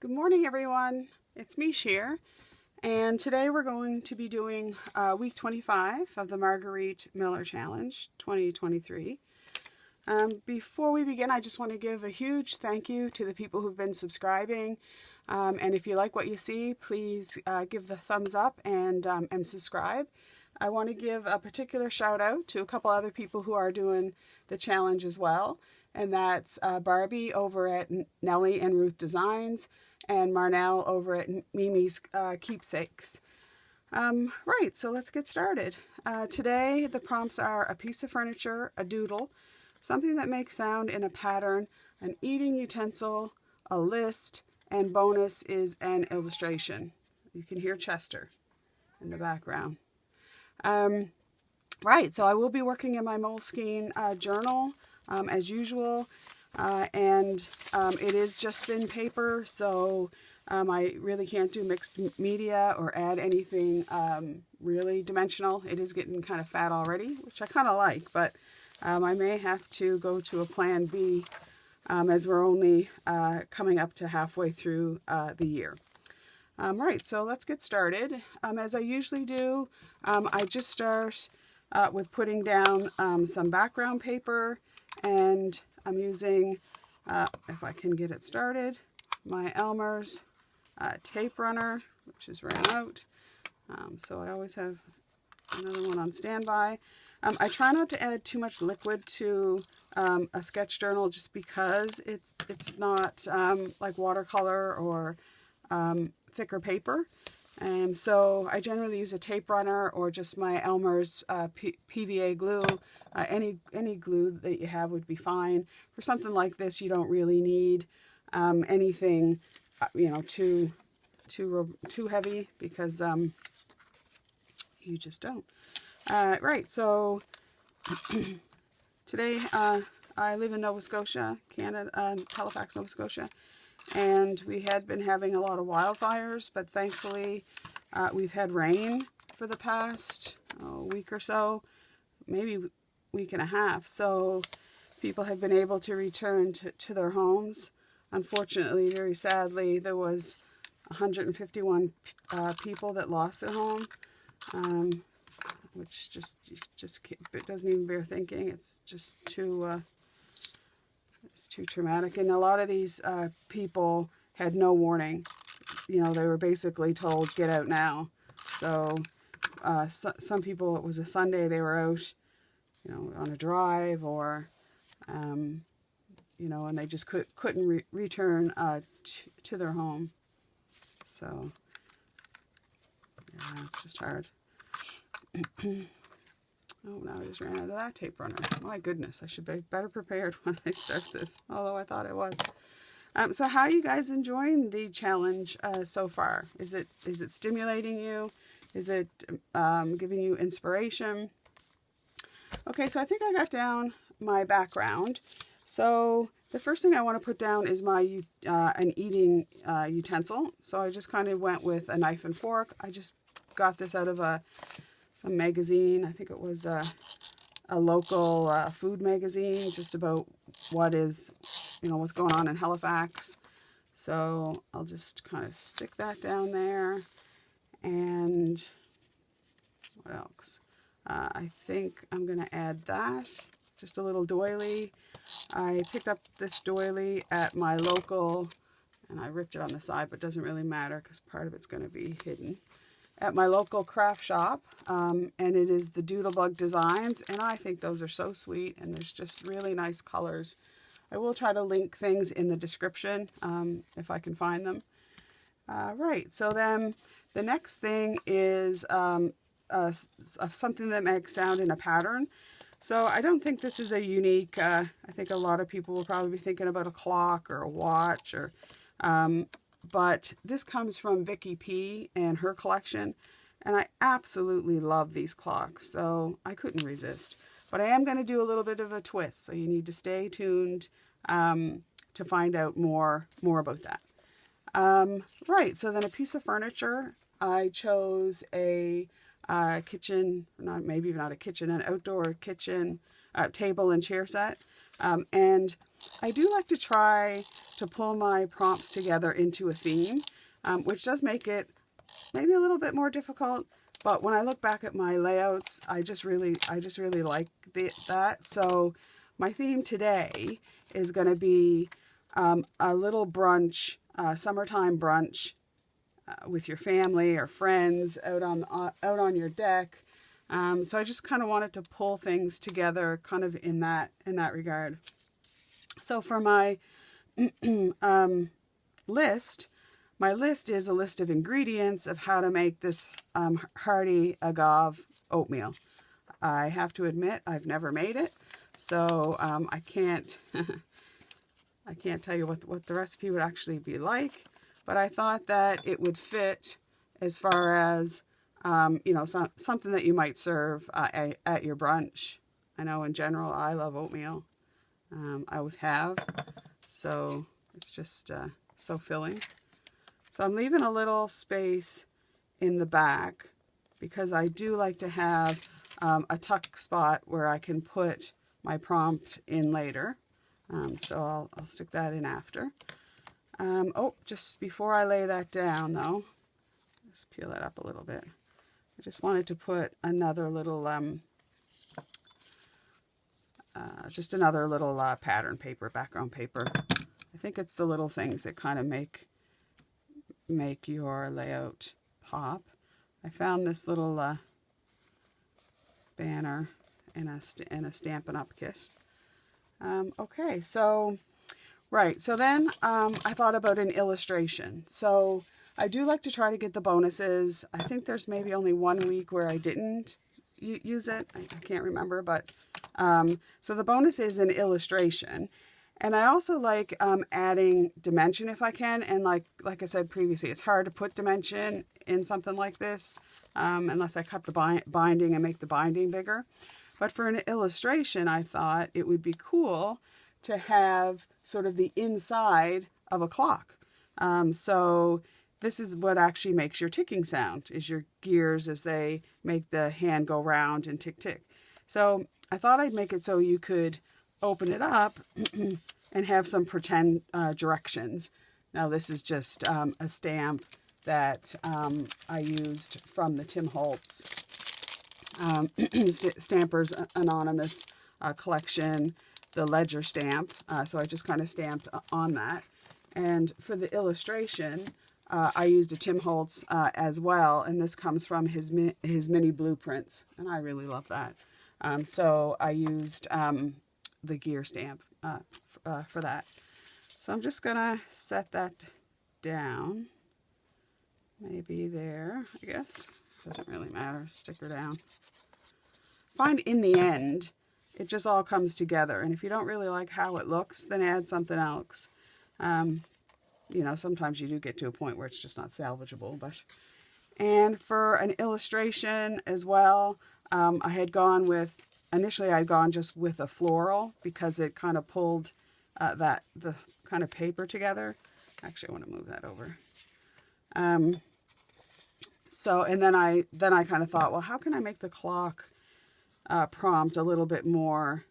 Good morning, everyone. It's Miemie here, and today we're going to be doing week 25 of the Margarete Miller Challenge 2023. Before we begin, I just want to give a huge thank you to the people who've been subscribing. And if you like what you see, please give the thumbs up and subscribe. I want to give a particular shout out to a couple other people who are doing the challenge as well. And that's Barbie over at Nellie and Ruth Designs, and Marnel over at Miemie's Keepsakes. Right, so let's get started. Today the prompts are a piece of furniture, a doodle, something that makes sound in a pattern, an eating utensil, a list, and bonus is an illustration. You can hear Chester in the background. Right, so I will be working in my Moleskine journal as usual, and it is just thin paper, so I really can't do mixed media or add anything really dimensional. It is getting kind of fat already, which I kind of like, but I may have to go to a plan B as we're only coming up to halfway through the year. Right, so let's get started. As I usually do, I just start with putting down some background paper, and I'm using, if I can get it started, my Elmer's tape runner, which is ran out. So I always have another one on standby. I try not to add too much liquid to a sketch journal just because it's not like watercolor or thicker paper. And so I generally use a tape runner or just my Elmer's PVA glue. Any glue that you have would be fine. For something like this, you don't really need anything, too heavy, because you just don't. Right, so today I live in Nova Scotia, Canada, Halifax, Nova Scotia. And we had been having a lot of wildfires, but thankfully we've had rain for the past week or so, maybe week and a half. So people have been able to return to their homes. Unfortunately, very sadly, there was 151 people that lost their home, which just it doesn't even bear thinking. It's just too... It's too traumatic, and a lot of these people had no warning. They were basically told, get out now. So some people, it was a Sunday, they were out, on a drive, or, and they just couldn't return to their home. So, yeah, it's just hard. Oh, now I just ran out of that tape runner. My goodness, I should be better prepared when I start this, although I thought I was. So how are you guys enjoying the challenge so far? Is it stimulating you? Is it giving you inspiration? Okay, so I think I got down my background. So the first thing I want to put down is my an eating utensil. So I just kind of went with a knife and fork. I just got this out of some magazine. I think it was a local food magazine, just about what's going on in Halifax. So I'll just kind of stick that down there. And what else? I think I'm going to add that, just a little doily. I picked up this doily at my local, and I ripped it on the side, but it doesn't really matter because part of it's going to be hidden. At my local craft shop, and it is the Doodlebug Designs, and I think those are so sweet, and there's just really nice colors. I will try to link things in the description if I can find them. Right, so then the next thing is something that makes sound in a pattern. So I don't think this is a unique, I think a lot of people will probably be thinking about a clock or a watch, or but this comes from Vicky P. and her collection, and I absolutely love these clocks, so I couldn't resist. But I am going to do a little bit of a twist, so you need to stay tuned to find out more about that. Right, so then a piece of furniture. I chose a kitchen, maybe not a kitchen, an outdoor kitchen table and chair set. And I do like to try to pull my prompts together into a theme, which does make it maybe a little bit more difficult. But when I look back at my layouts, I just really like that. So my theme today is going to be a little brunch, summertime brunch with your family or friends out on your deck. So I just kind of wanted to pull things together kind of in that regard. So for my list, my list is a list of ingredients of how to make this hearty agave oatmeal. I have to admit I've never made it, so I can't tell you what the recipe would actually be like, but I thought that it would fit as far as something that you might serve at your brunch. I know in general I love oatmeal. I always have, so it's just so filling. So I'm leaving a little space in the back because I do like to have a tuck spot where I can put my prompt in later. So I'll stick that in after. Just before I lay that down though, just peel that up a little bit. I just wanted to put another little, pattern paper, background paper. I think it's the little things that kind of make your layout pop. I found this little banner in a Stampin' Up kit. Okay, so then I thought about an illustration. So I do like to try to get the bonuses. I think there's maybe only 1 week where I didn't use it. I can't remember, but so the bonus is an illustration. And I also like adding dimension if I can. And like I said previously, it's hard to put dimension in something like this unless I cut the binding and make the binding bigger. But for an illustration, I thought it would be cool to have sort of the inside of a clock. So this is what actually makes your ticking sound, is your gears as they make the hand go round and tick, tick. So I thought I'd make it so you could open it up and have some pretend directions. Now this is just a stamp that I used from the Tim Holtz Stampers Anonymous collection, the ledger stamp. So I just kind of stamped on that. And for the illustration, I used a Tim Holtz as well, and this comes from his mini blueprints, and I really love that. So I used the gear stamp for that. So I'm just gonna set that down, maybe there, I guess. Doesn't really matter, stick her down. Find in the end, it just all comes together, and if you don't really like how it looks, then add something else. Sometimes you do get to a point where it's just not salvageable, but. And for an illustration as well, initially I'd gone just with a floral because it kind of pulled the kind of paper together. Actually, I want to move that over. And then I kind of thought, well, how can I make the clock prompt a little bit more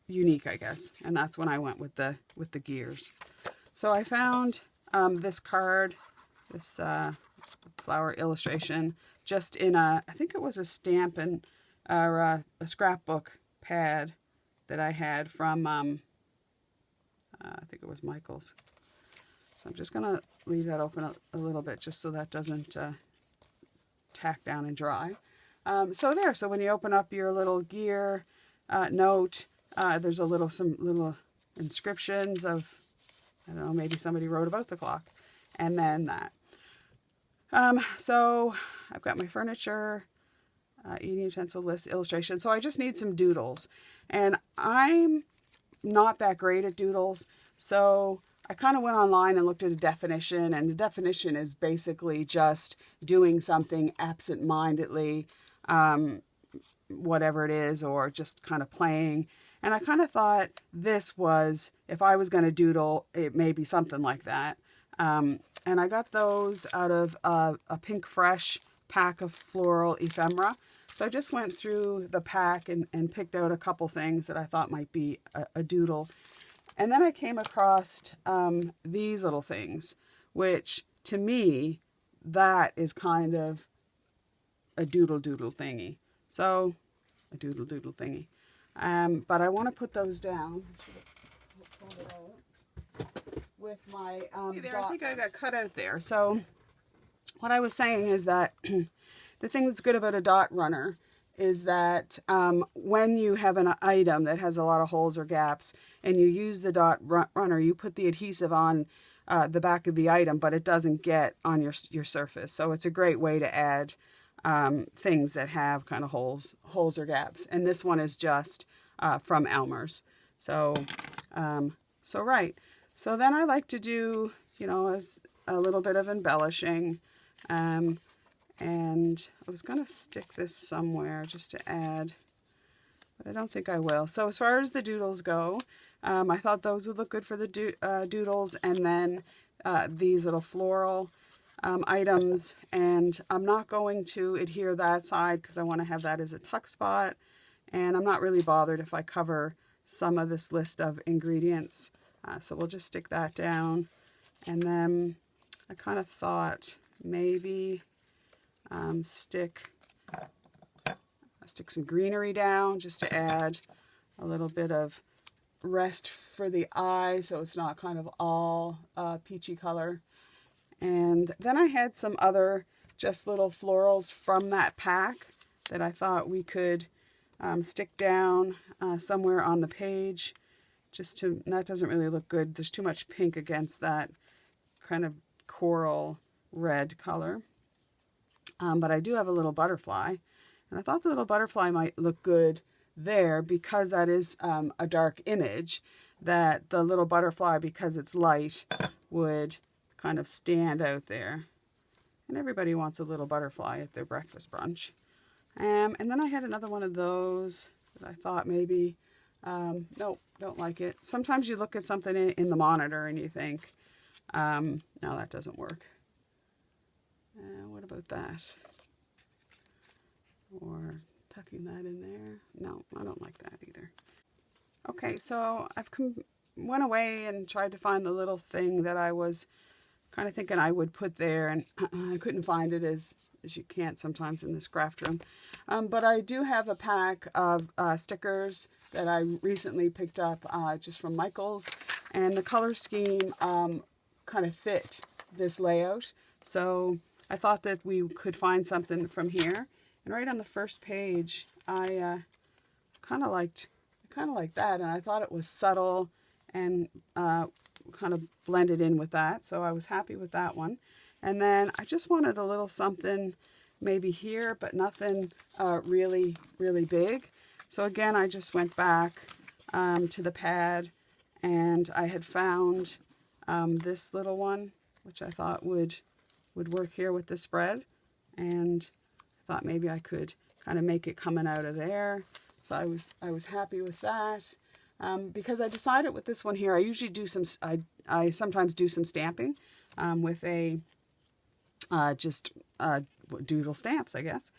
unique, I guess. And that's when I went with the gears. So I found this card, this flower illustration, just in I think it was a Stampin' or a scrapbook pad that I had from I think it was Michael's. So I'm just gonna leave that open a little bit just so that doesn't tack down and dry. So when you open up your little gear note, there's some little inscriptions of, I don't know, maybe somebody wrote about the clock, and then that. So I've got my furniture, eating utensil list illustration. So I just need some doodles, and I'm not that great at doodles. So I kind of went online and looked at a definition, and the definition is basically just doing something absent-mindedly, whatever it is, or just kind of playing. And I kind of thought this was, if I was going to doodle, it may be something like that. And I got those out of a Pink Fresh pack of floral ephemera. So I just went through the pack and picked out a couple things that I thought might be a doodle. And then I came across these little things, which to me, that is kind of a doodle thingy. So, a doodle thingy. But I want to put those down. With my there, I think I got cut out there. So what I was saying is that the thing that's good about a dot runner is that when you have an item that has a lot of holes or gaps and you use the dot runner, you put the adhesive on the back of the item, but it doesn't get on your surface. So it's a great way to add things that have kind of holes or gaps. And this one is just from Elmer's. So, right. So then I like to do, you know, as a little bit of embellishing. And I was going to stick this somewhere just to add, but I don't think I will. So as far as the doodles go, I thought those would look good for the doodles, and then these little floral items. And I'm not going to adhere that side because I want to have that as a tuck spot. And I'm not really bothered if I cover some of this list of ingredients. So we'll just stick that down. And then I kind of thought maybe stick some greenery down just to add a little bit of rest for the eye so it's not kind of all peachy color. And then I had some other just little florals from that pack that I thought we could stick down somewhere on the page. That doesn't really look good. There's too much pink against that kind of coral red color. But I do have a little butterfly, and I thought the little butterfly might look good there because that is a dark image, that the little butterfly, because it's light, would kind of stand out there. And everybody wants a little butterfly at their breakfast brunch. And then I had another one of those that I thought maybe, nope, don't like it. Sometimes you look at something in the monitor and you think, no, that doesn't work. What about that? Or tucking that in there? No, I don't like that either. Okay, so I've went away and tried to find the little thing that I was kind of thinking I would put there, and I couldn't find it as you can't sometimes in this craft room. But I do have a pack of stickers that I recently picked up just from Michael's, and the color scheme kind of fit this layout. So I thought that we could find something from here. And right on the first page, I kind of liked that, and I thought it was subtle and kind of blended in with that. So I was happy with that one. And then I just wanted a little something maybe here, but nothing really, really big. So again, I just went back to the pad, and I had found this little one, which I thought would work here with the spread. And I thought maybe I could kind of make it coming out of there. So I was happy with that. Because I decided with this one here, I usually do I sometimes do some stamping with a just doodle stamps, I guess,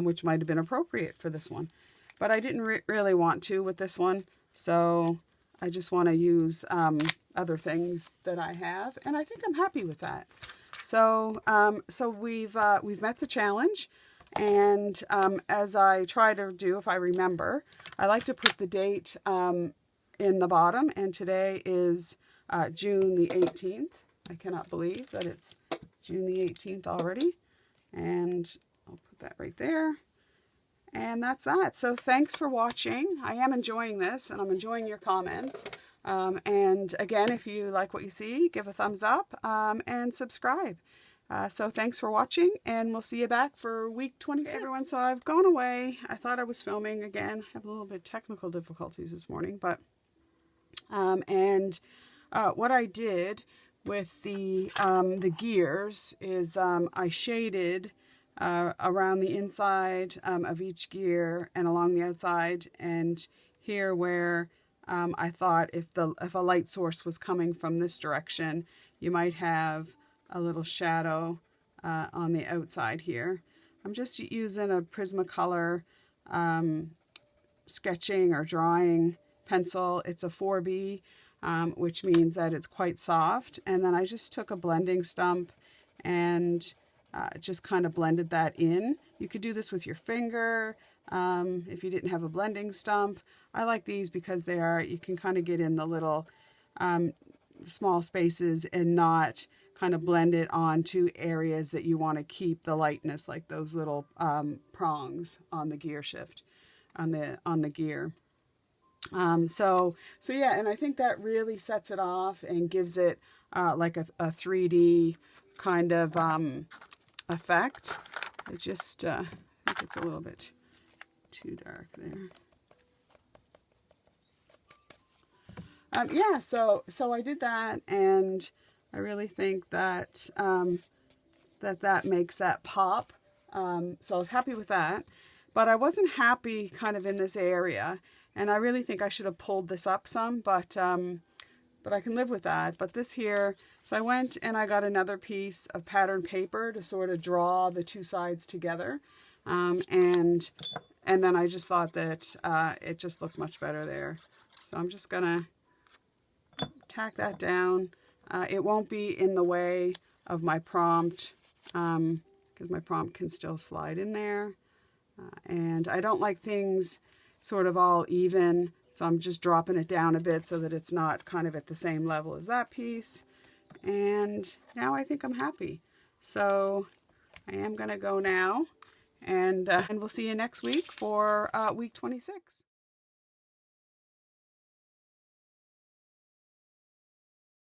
which might have been appropriate for this one. But I didn't really want to with this one, so I just want to use other things that I have, and I think I'm happy with that. So we've met the challenge, and as I try to do, if I remember, I like to put the date in the bottom, and today is June the 18th. I cannot believe that it's June the 18th already, and I'll put that right there. And that's that. So thanks for watching. I am enjoying this, and I'm enjoying your comments. And again, if you like what you see, give a thumbs up and subscribe. So thanks for watching, and we'll see you back for week 26. Hey everyone, so I've gone away. I thought I was filming again. I have a little bit of technical difficulties this morning, but what I did with the gears is I shaded around the inside of each gear and along the outside, and here where I thought if a light source was coming from this direction, you might have a little shadow on the outside here. I'm just using a Prismacolor sketching or drawing pencil. It's a 4B. which means that it's quite soft. And then I just took a blending stump and just kind of blended that in. You could do this with your finger if you didn't have a blending stump. I like these because you can kind of get in the little small spaces and not kind of blend it onto areas that you want to keep the lightness, like those little prongs on the gear shift, on the gear. So yeah, and I think that really sets it off and gives it like a 3D kind of effect. It just, I think it's a little bit too dark there. Yeah, so I did that, and I really think that that makes that pop. So I was happy with that, but I wasn't happy kind of in this area, and I really think I should have pulled this up some, but I can live with that. But this here, so I went and I got another piece of pattern paper to sort of draw the two sides together, and then I just thought that it just looked much better there. So I'm just gonna tack that down. It won't be in the way of my prompt because my prompt can still slide in there. And I don't like things sort of all even, so I'm just dropping it down a bit so that it's not kind of at the same level as that piece. And now I think I'm happy. So I am going to go now, and we'll see you next week for week 26.